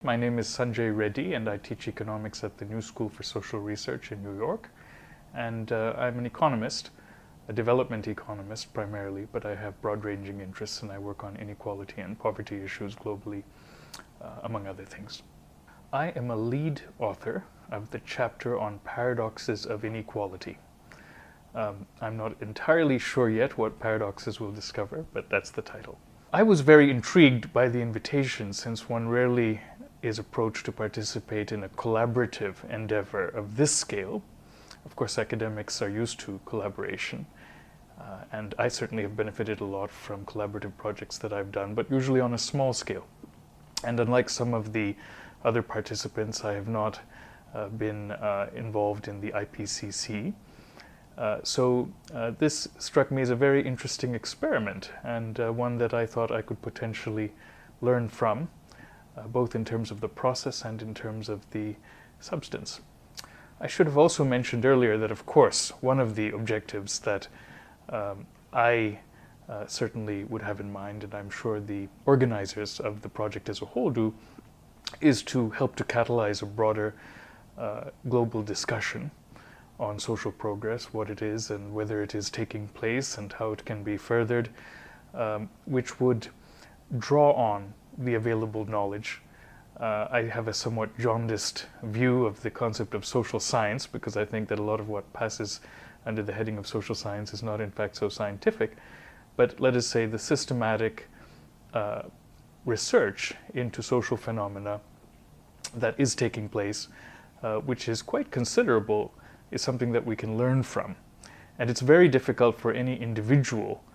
My name is Sanjay Reddy, and I teach economics at the New School for Social Research in New York. And I'm an economist, a development economist primarily, but I have broad-ranging interests and I work on inequality and poverty issues globally, among other things. I am a lead author of the chapter on paradoxes of inequality. I'm not entirely sure yet what paradoxes we'll discover, but that's the title. I was very intrigued by the invitation, since one rarely is approached to participate in a collaborative endeavor of this scale. Of course, academics are used to collaboration, and I certainly have benefited a lot from collaborative projects that I've done, but usually on a small scale. And unlike some of the other participants, I have not been involved in the IPCC. So this struck me as a very interesting experiment, and one that I thought I could potentially learn from, both in terms of the process and in terms of the substance. I should have also mentioned earlier that, of course, one of the objectives that I certainly would have in mind, and I'm sure the organizers of the project as a whole do, is to help to catalyze a broader global discussion on social progress, what it is and whether it is taking place and how it can be furthered, which would draw on the available knowledge. I have a somewhat jaundiced view of the concept of social science, because I think that a lot of what passes under the heading of social science is not in fact so scientific. But let us say the systematic research into social phenomena that is taking place, which is quite considerable, is something that we can learn from. And it's very difficult for any individual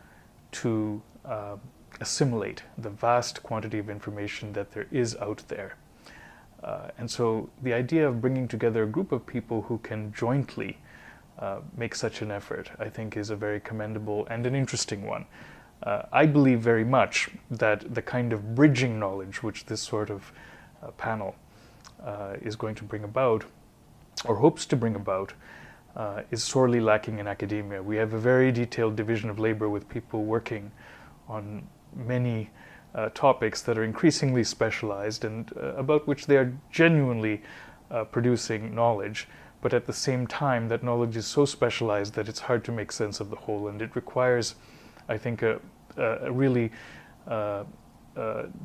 to assimilate the vast quantity of information that there is out there. And so the idea of bringing together a group of people who can jointly make such an effort, I think, is a very commendable and an interesting one. I believe very much that the kind of bridging knowledge which this sort of panel is going to bring about, or hopes to bring about, is sorely lacking in academia. We have a very detailed division of labor with people working on many topics that are increasingly specialized and about which they are genuinely producing knowledge, but at the same time that knowledge is so specialized that it's hard to make sense of the whole, and it requires, I think, a really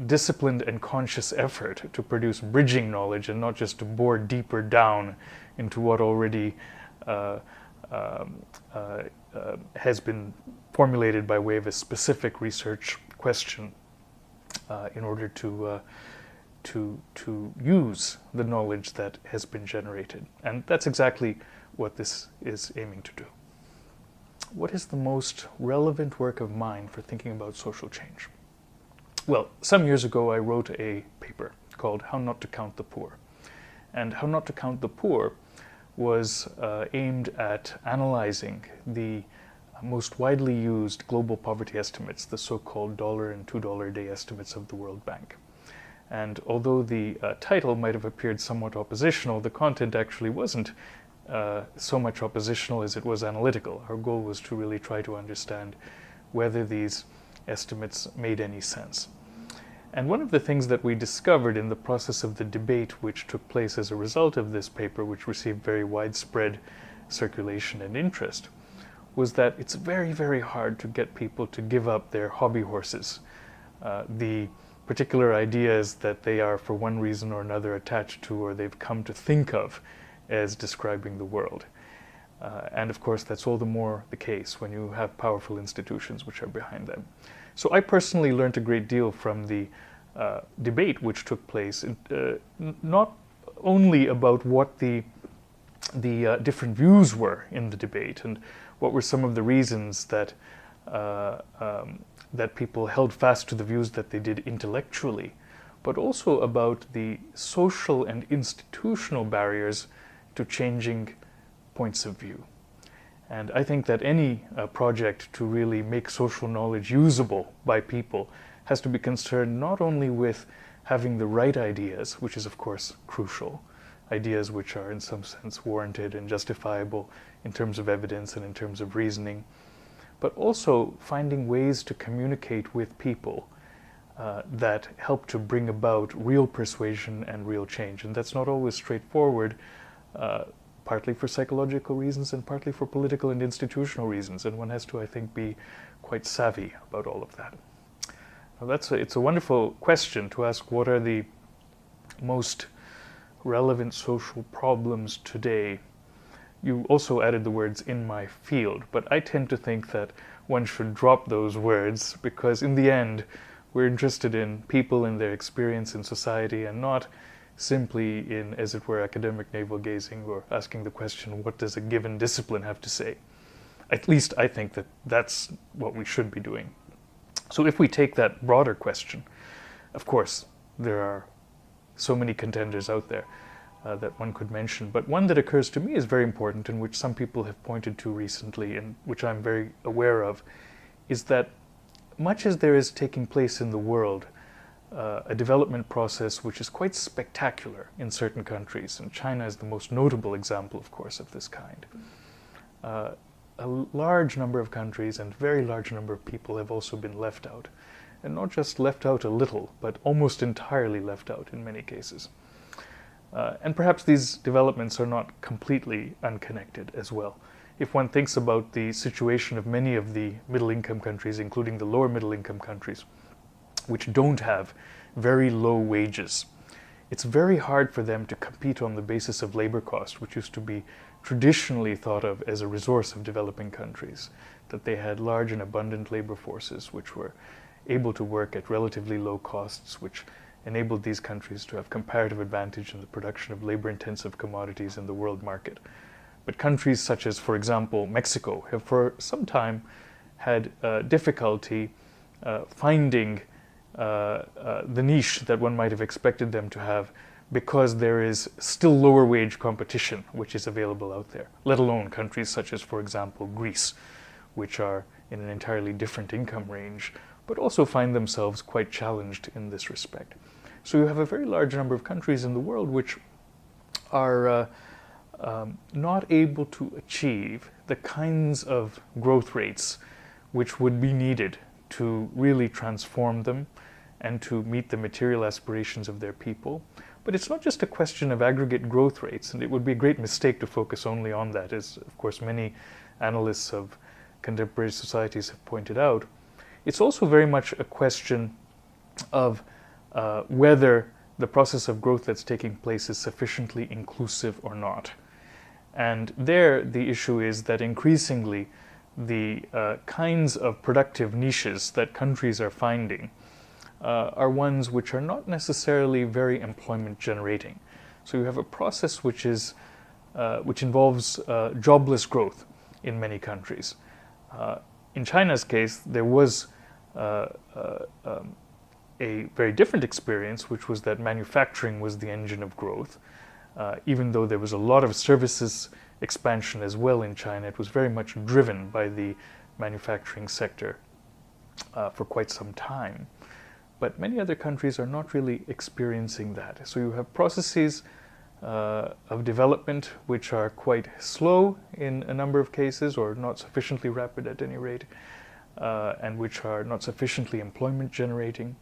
disciplined and conscious effort to produce bridging knowledge and not just to bore deeper down into what already has been formulated by way of a specific research question in order to use the knowledge that has been generated. And that's exactly what this is aiming to do. What is the most relevant work of mine for thinking about social change? Well, some years ago I wrote a paper called How Not to Count the Poor. And How Not to Count the Poor was aimed at analyzing the most widely used global poverty estimates, the so-called $1 and $2 a day estimates of the World Bank. And although the title might have appeared somewhat oppositional, the content actually wasn't so much oppositional as it was analytical. Our goal was to really try to understand whether these estimates made any sense. And one of the things that we discovered in the process of the debate which took place as a result of this paper, which received very widespread circulation and interest, was that it's very, very hard to get people to give up their hobby horses. The particular ideas that they are, for one reason or another, attached to or they've come to think of as describing the world. And of course, that's all the more the case when you have powerful institutions which are behind them. So I personally learned a great deal from the debate which took place, not only about what the different views were in the debate and what were some of the reasons that that people held fast to the views that they did intellectually, but also about the social and institutional barriers to changing points of view. And I think that any project to really make social knowledge usable by people has to be concerned not only with having the right ideas, which is of course crucial, ideas which are in some sense warranted and justifiable in terms of evidence and in terms of reasoning, but also finding ways to communicate with people that help to bring about real persuasion and real change. And that's not always straightforward, partly for psychological reasons and partly for political and institutional reasons. And one has to, I think, be quite savvy about all of that. Now it's a wonderful question to ask, what are the most relevant social problems today? You also added the words "in my field," but I tend to think that one should drop those words, because in the end we're interested in people and their experience in society, and not simply in, as it were, academic navel-gazing or asking the question, what does a given discipline have to say? At least I think that that's what we should be doing. So if we take that broader question, of course there are so many contenders out there that one could mention, but one that occurs to me is very important, and which some people have pointed to recently, and which I'm very aware of, is that much as there is taking place in the world a development process which is quite spectacular in certain countries, and China is the most notable example, of course, of this kind. A large number of countries and very large number of people have also been left out. And not just left out a little, but almost entirely left out in many cases. And perhaps these developments are not completely unconnected as well. If one thinks about the situation of many of the middle-income countries, including the lower middle-income countries, which don't have very low wages, it's very hard for them to compete on the basis of labor cost, which used to be traditionally thought of as a resource of developing countries, that they had large and abundant labor forces which were able to work at relatively low costs, which enabled these countries to have comparative advantage in the production of labor-intensive commodities in the world market. But countries such as, for example, Mexico have for some time had difficulty finding the niche that one might have expected them to have, because there is still lower wage competition which is available out there, let alone countries such as, for example, Greece, which are in an entirely different income range, but also find themselves quite challenged in this respect. So you have a very large number of countries in the world which are not able to achieve the kinds of growth rates which would be needed to really transform them and to meet the material aspirations of their people. But it's not just a question of aggregate growth rates, and it would be a great mistake to focus only on that, as of course many analysts of contemporary societies have pointed out. It's also very much a question of whether the process of growth that's taking place is sufficiently inclusive or not. And there the issue is that increasingly the kinds of productive niches that countries are finding are ones which are not necessarily very employment generating. So you have a process which involves jobless growth in many countries. In China's case, there was a very different experience, which was that manufacturing was the engine of growth. Even though there was a lot of services expansion as well in China, it was very much driven by the manufacturing sector for quite some time. But many other countries are not really experiencing that. So you have processes of development which are quite slow in a number of cases, or not sufficiently rapid at any rate, and which are not sufficiently employment generating.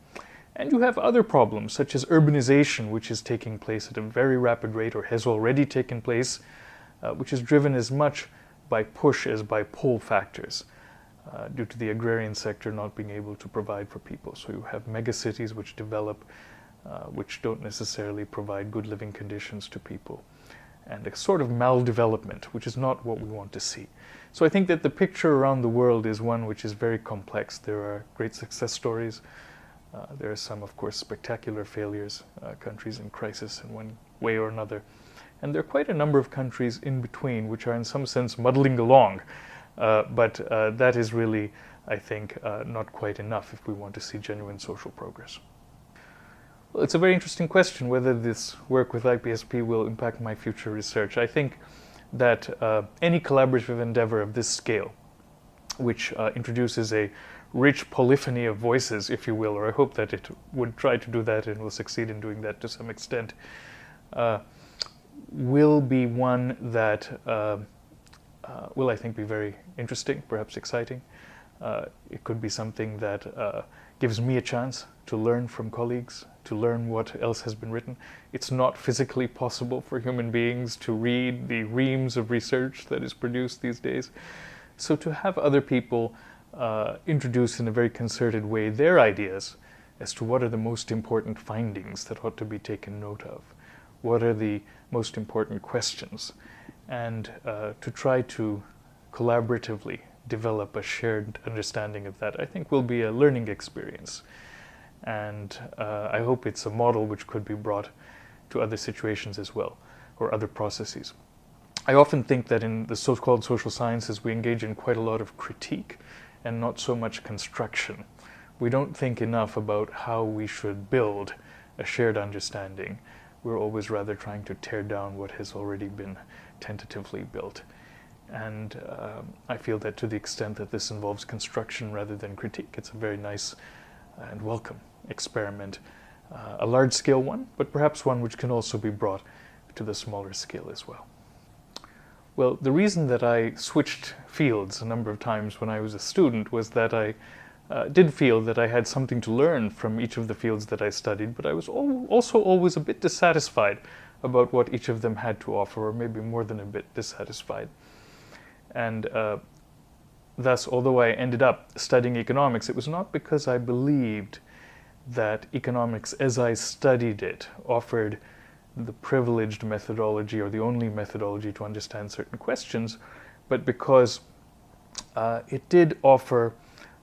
And you have other problems, such as urbanization, which is taking place at a very rapid rate, or has already taken place, which is driven as much by push as by pull factors, due to the agrarian sector not being able to provide for people. So you have megacities which develop, which don't necessarily provide good living conditions to people, and a sort of maldevelopment, which is not what we want to see. So I think that the picture around the world is one which is very complex. There are great success stories. There are some, of course, spectacular failures, countries in crisis in one way or another. And there are quite a number of countries in between which are in some sense muddling along. But that is really, I think, not quite enough if we want to see genuine social progress. Well, it's a very interesting question whether this work with IPSP will impact my future research. I think that any collaborative endeavor of this scale, which introduces a rich polyphony of voices, if you will, or I hope that it would try to do that and will succeed in doing that to some extent, will be one that will, I think, be very interesting, perhaps exciting. It could be something that gives me a chance to learn from colleagues, to learn what else has been written. It's not physically possible for human beings to read the reams of research that is produced these days. So to have other people introduce in a very concerted way their ideas as to what are the most important findings that ought to be taken note of, what are the most important questions, and to try to collaboratively develop a shared understanding of that, I think will be a learning experience. And I hope it's a model which could be brought to other situations as well, or other processes. I often think that in the so-called social sciences we engage in quite a lot of critique and not so much construction. We don't think enough about how we should build a shared understanding. We're always rather trying to tear down what has already been tentatively built. And I feel that to the extent that this involves construction rather than critique, it's a very nice and welcome experiment, a large-scale one, but perhaps one which can also be brought to the smaller scale as well. Well, the reason that I switched fields a number of times when I was a student was that I did feel that I had something to learn from each of the fields that I studied, but I was also always a bit dissatisfied about what each of them had to offer, or maybe more than a bit dissatisfied. And thus, although I ended up studying economics, it was not because I believed that economics, as I studied it, offered the privileged methodology or the only methodology to understand certain questions, but because it did offer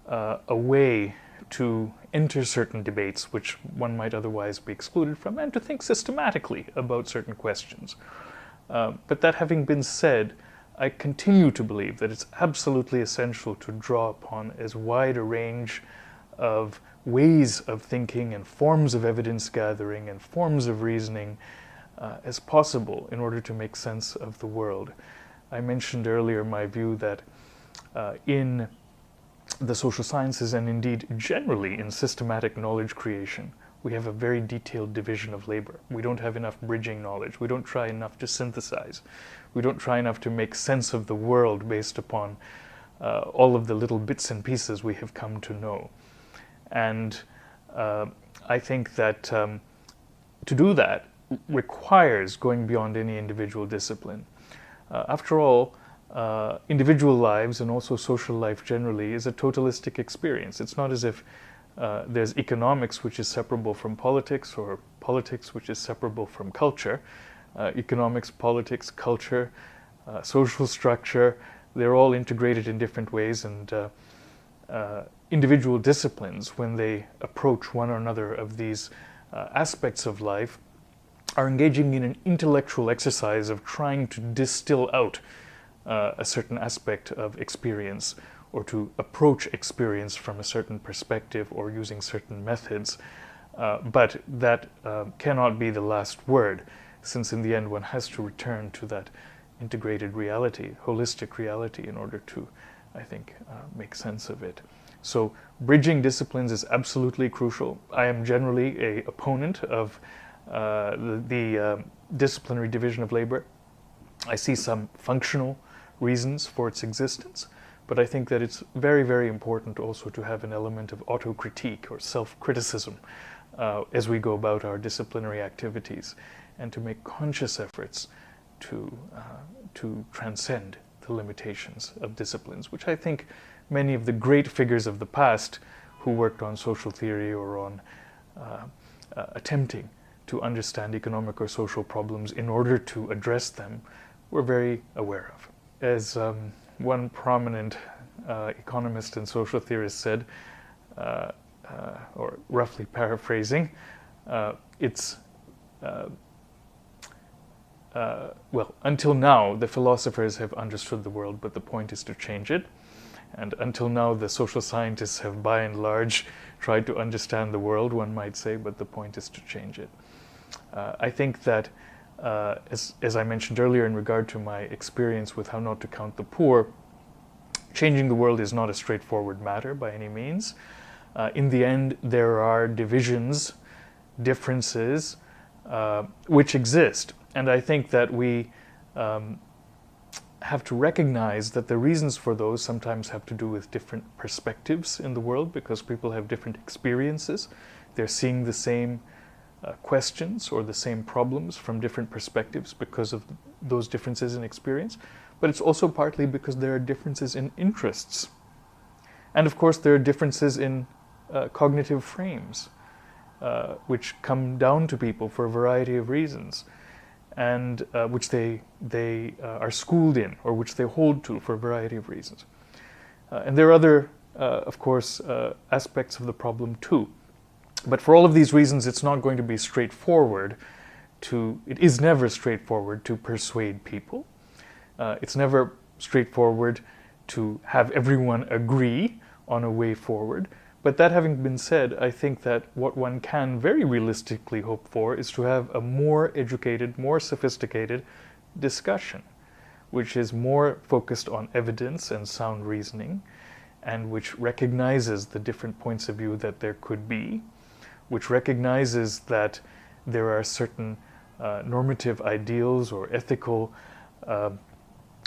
a way to enter certain debates which one might otherwise be excluded from, and to think systematically about certain questions. But that having been said, I continue to believe that it's absolutely essential to draw upon as wide a range of ways of thinking and forms of evidence gathering and forms of reasoning as possible in order to make sense of the world. I mentioned earlier my view that in the social sciences, and indeed generally in systematic knowledge creation, we have a very detailed division of labor. We don't have enough bridging knowledge. We don't try enough to synthesize. We don't try enough to make sense of the world based upon all of the little bits and pieces we have come to know. And I think that to do that requires going beyond any individual discipline. After all, individual lives and also social life generally is a totalistic experience. It's not as if there's economics which is separable from politics, or politics which is separable from culture. Economics, politics, culture, social structure, they're all integrated in different ways, and individual disciplines, when they approach one or another of these aspects of life, are engaging in an intellectual exercise of trying to distill out a certain aspect of experience, or to approach experience from a certain perspective or using certain methods. But that cannot be the last word, since in the end one has to return to that integrated reality, holistic reality, in order to, I think, make sense of it. So bridging disciplines is absolutely crucial. I am generally an opponent of the disciplinary division of labor. I see some functional reasons for its existence, but I think that it's very, very important also to have an element of autocritique or self-criticism as we go about our disciplinary activities, and to make conscious efforts to transcend the limitations of disciplines, which I think many of the great figures of the past who worked on social theory or on attempting to understand economic or social problems in order to address them were very aware of. As one prominent economist and social theorist said, or roughly paraphrasing, well, until now the philosophers have understood the world, but the point is to change it. And until now the social scientists have by and large tried to understand the world, one might say, but the point is to change it. I think that, as I mentioned earlier in regard to my experience with How Not to Count the Poor, changing the world is not a straightforward matter by any means. In the end, there are divisions, differences, which exist. And I think that we have to recognize that the reasons for those sometimes have to do with different perspectives in the world, because people have different experiences, they're seeing the same questions or the same problems from different perspectives because of those differences in experience, but it's also partly because there are differences in interests. And of course, there are differences in cognitive frames, which come down to people for a variety of reasons, and which they are schooled in, or which they hold to for a variety of reasons. And there are other, of course, aspects of the problem too. But for all of these reasons, it's not going to be straightforward it is never straightforward to persuade people. It's never straightforward to have everyone agree on a way forward. But that having been said, I think that what one can very realistically hope for is to have a more educated, more sophisticated discussion, which is more focused on evidence and sound reasoning, and which recognizes the different points of view that there could be, which recognizes that there are certain normative ideals or ethical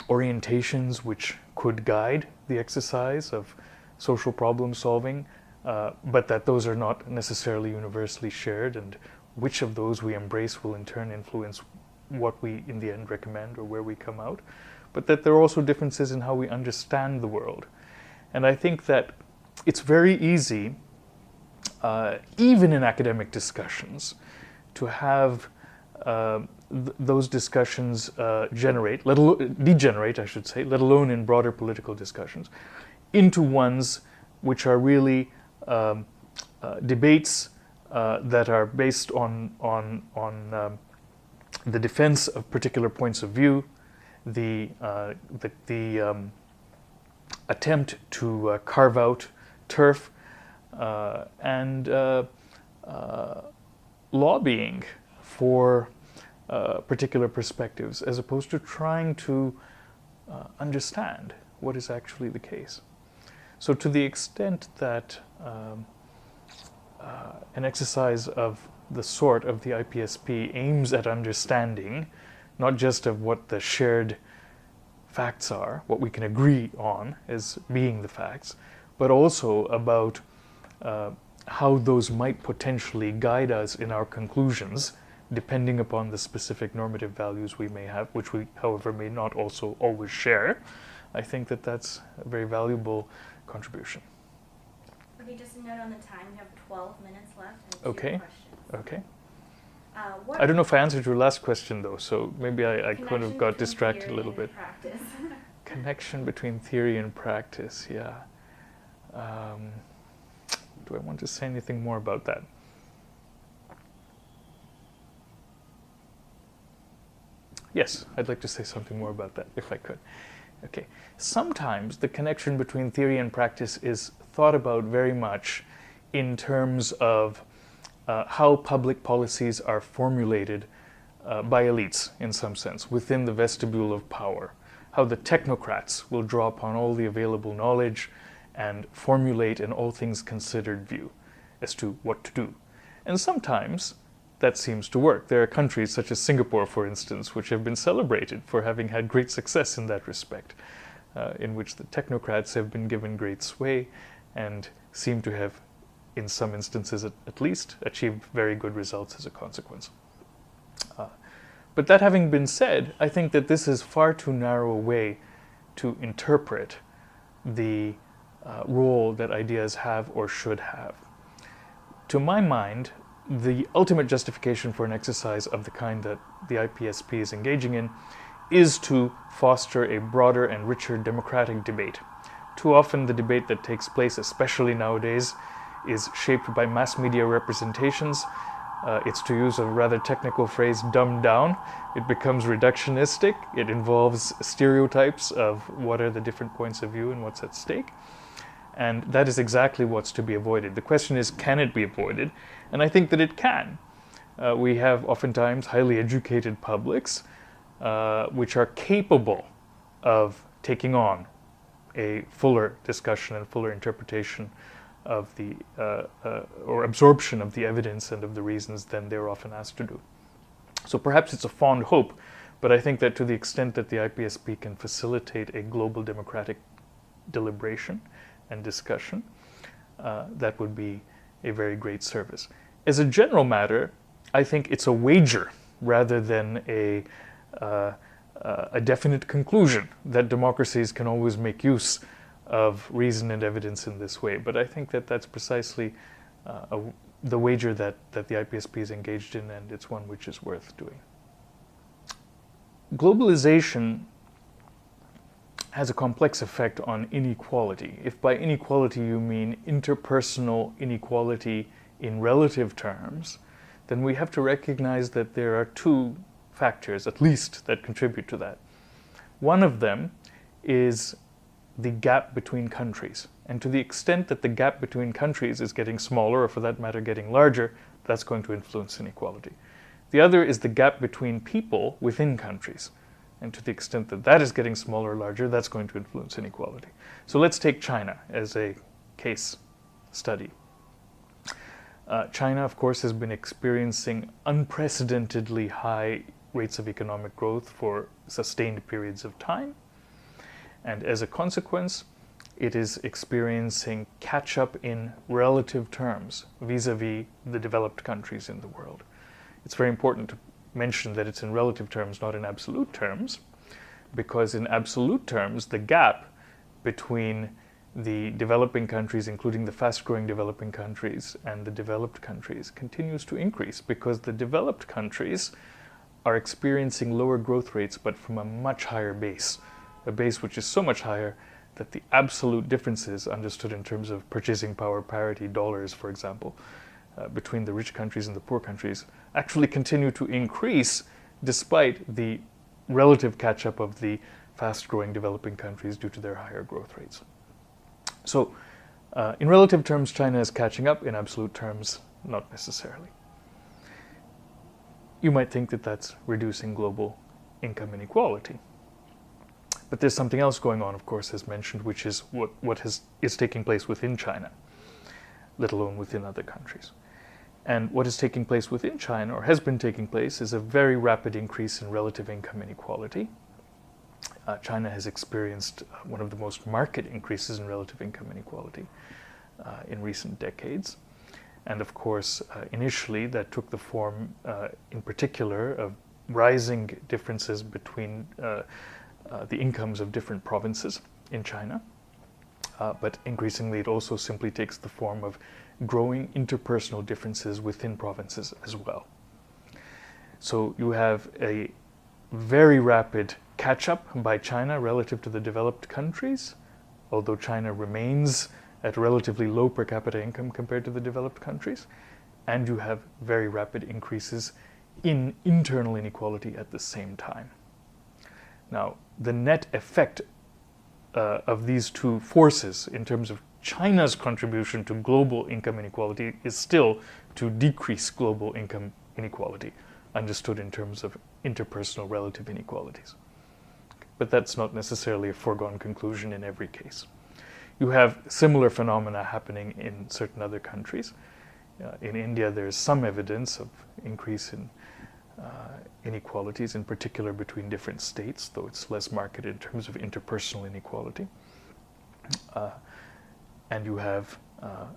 orientations which could guide the exercise of social problem solving, but that those are not necessarily universally shared, and which of those we embrace will in turn influence what we in the end recommend or where we come out, but that there are also differences in how we understand the world. And I think that it's very easy, even in academic discussions, to have those discussions degenerate, I should say, let alone in broader political discussions, into ones which are really debates that are based on the defense of particular points of view, the attempt to carve out turf, and lobbying for particular perspectives, as opposed to trying to understand what is actually the case. So to the extent that an exercise of the sort of the IPSP aims at understanding, not just of what the shared facts are, what we can agree on as being the facts, but also about how those might potentially guide us in our conclusions, depending upon the specific normative values we may have, which we, however, may not also always share. I think that that's a very valuable contribution. Okay, just a note on the time. We have 12 minutes left and 2 Okay. questions. Okay. I don't know if I answered your last question, though, so maybe I could have got distracted a little bit. Practice. Connection between theory and practice, yeah. Do I want to say anything more about that? Yes, I'd like to say something more about that, if I could. Okay. Sometimes the connection between theory and practice is thought about very much in terms of how public policies are formulated by elites, in some sense, within the vestibule of power. How the technocrats will draw upon all the available knowledge and formulate an all things considered view as to what to do. And sometimes that seems to work. There are countries such as Singapore, for instance, which have been celebrated for having had great success in that respect, in which the technocrats have been given great sway and seem to have, in some instances at least, achieved very good results as a consequence. But that having been said, I think that this is far too narrow a way to interpret the role that ideas have or should have. To my mind, the ultimate justification for an exercise of the kind that the IPSP is engaging in is to foster a broader and richer democratic debate. Too often the debate that takes place, especially nowadays, is shaped by mass media representations. It's, to use a rather technical phrase, dumbed down. It becomes reductionistic. It involves stereotypes of what are the different points of view and what's at stake. And that is exactly what's to be avoided. The question is, can it be avoided? And I think that it can. We have oftentimes highly educated publics which are capable of taking on a fuller discussion and fuller interpretation of the, or absorption of the evidence and of the reasons than they're often asked to do. So perhaps it's a fond hope, but I think that to the extent that the IPSP can facilitate a global democratic deliberation and discussion, that would be a very great service. As a general matter, I think it's a wager rather than a definite conclusion that democracies can always make use of reason and evidence in this way. But I think that that's precisely the wager that the IPSP is engaged in, and it's one which is worth doing. Globalization has a complex effect on inequality. If by inequality you mean interpersonal inequality in relative terms, then we have to recognize that there are two factors, at least, that contribute to that. One of them is the gap between countries. And to the extent that the gap between countries is getting smaller, or for that matter getting larger, that's going to influence inequality. The other is the gap between people within countries. And to the extent that that is getting smaller or larger, that's going to influence inequality. So let's take China as a case study. China, of course, has been experiencing unprecedentedly high rates of economic growth for sustained periods of time. And as a consequence, it is experiencing catch-up in relative terms vis-a-vis the developed countries in the world. It's very important to mention that it's in relative terms, not in absolute terms, because in absolute terms, the gap between the developing countries, including the fast-growing developing countries, and the developed countries continues to increase, because the developed countries are experiencing lower growth rates, but from a much higher base, a base which is so much higher that the absolute differences, understood in terms of purchasing power parity, dollars, for example, between the rich countries and the poor countries, actually continue to increase despite the relative catch-up of the fast-growing developing countries due to their higher growth rates. So, in relative terms, China is catching up. In absolute terms, not necessarily. You might think that that's reducing global income inequality. But there's something else going on, of course, as mentioned, which is what is taking place within China, let alone within other countries. And what is taking place within China, or has been taking place, is a very rapid increase in relative income inequality. China has experienced one of the most marked increases in relative income inequality in recent decades. And of course, initially that took the form, in particular, of rising differences between the incomes of different provinces in China. But increasingly it also simply takes the form of growing interpersonal differences within provinces as well. So you have a very rapid catch-up by China relative to the developed countries, although China remains at relatively low per capita income compared to the developed countries, and you have very rapid increases in internal inequality at the same time. Now, the net effect of these two forces in terms of China's contribution to global income inequality is still to decrease global income inequality, understood in terms of interpersonal relative inequalities. But that's not necessarily a foregone conclusion in every case. You have similar phenomena happening in certain other countries. In India, there's some evidence of increase in inequalities, in particular between different states, though it's less marked in terms of interpersonal inequality. And you have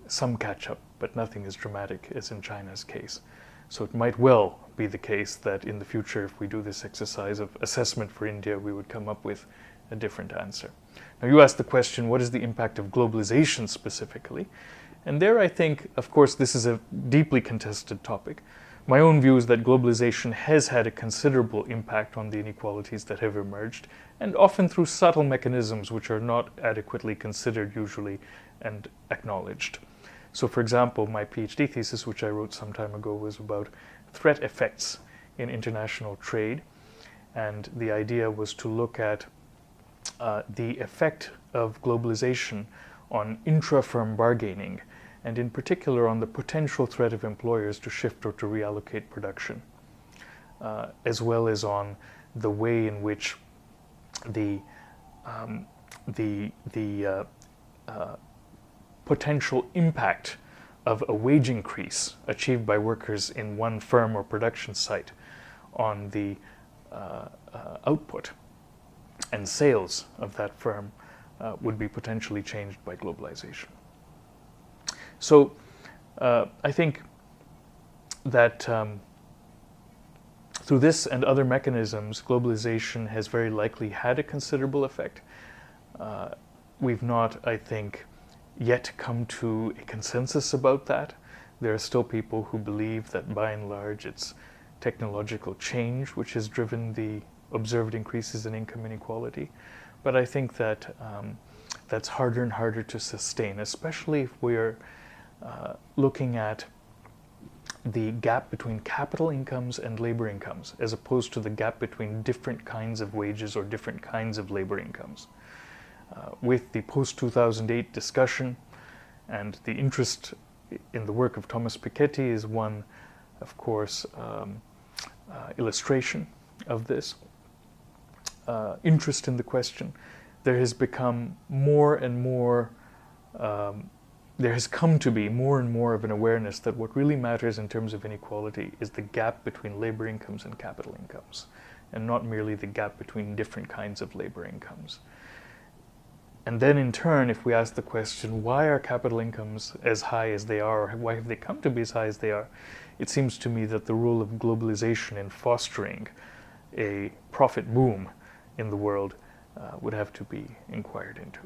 some catch-up, but nothing as dramatic as in China's case. So it might well be the case that in the future, if we do this exercise of assessment for India, we would come up with a different answer. Now, you asked the question, what is the impact of globalization specifically? And there I think, of course, this is a deeply contested topic. My own view is that globalization has had a considerable impact on the inequalities that have emerged, and often through subtle mechanisms which are not adequately considered usually and acknowledged. So, for example, my PhD thesis, which I wrote some time ago, was about threat effects in international trade. And the idea was to look at the effect of globalization on intra-firm bargaining, and in particular on the potential threat of employers to shift or to reallocate production, as well as on the way in which the potential impact of a wage increase achieved by workers in one firm or production site on the output and sales of that firm would be potentially changed by globalization. So I think that through this and other mechanisms, globalization has very likely had a considerable effect. We've not, I think, yet come to a consensus about that. There are still people who believe that by and large it's technological change which has driven the observed increases in income inequality. But I think that that's harder and harder to sustain, especially if we're looking at the gap between capital incomes and labor incomes, as opposed to the gap between different kinds of wages or different kinds of labor incomes. With the post-2008 discussion and the interest in the work of Thomas Piketty is one, of course, illustration of this. Interest in the question, there has become more and more, there has come to be more and more of an awareness that what really matters in terms of inequality is the gap between labor incomes and capital incomes, and not merely the gap between different kinds of labor incomes. And then in turn, if we ask the question, why are capital incomes as high as they are, or why have they come to be as high as they are, it seems to me that the role of globalization in fostering a profit boom in the world would have to be inquired into.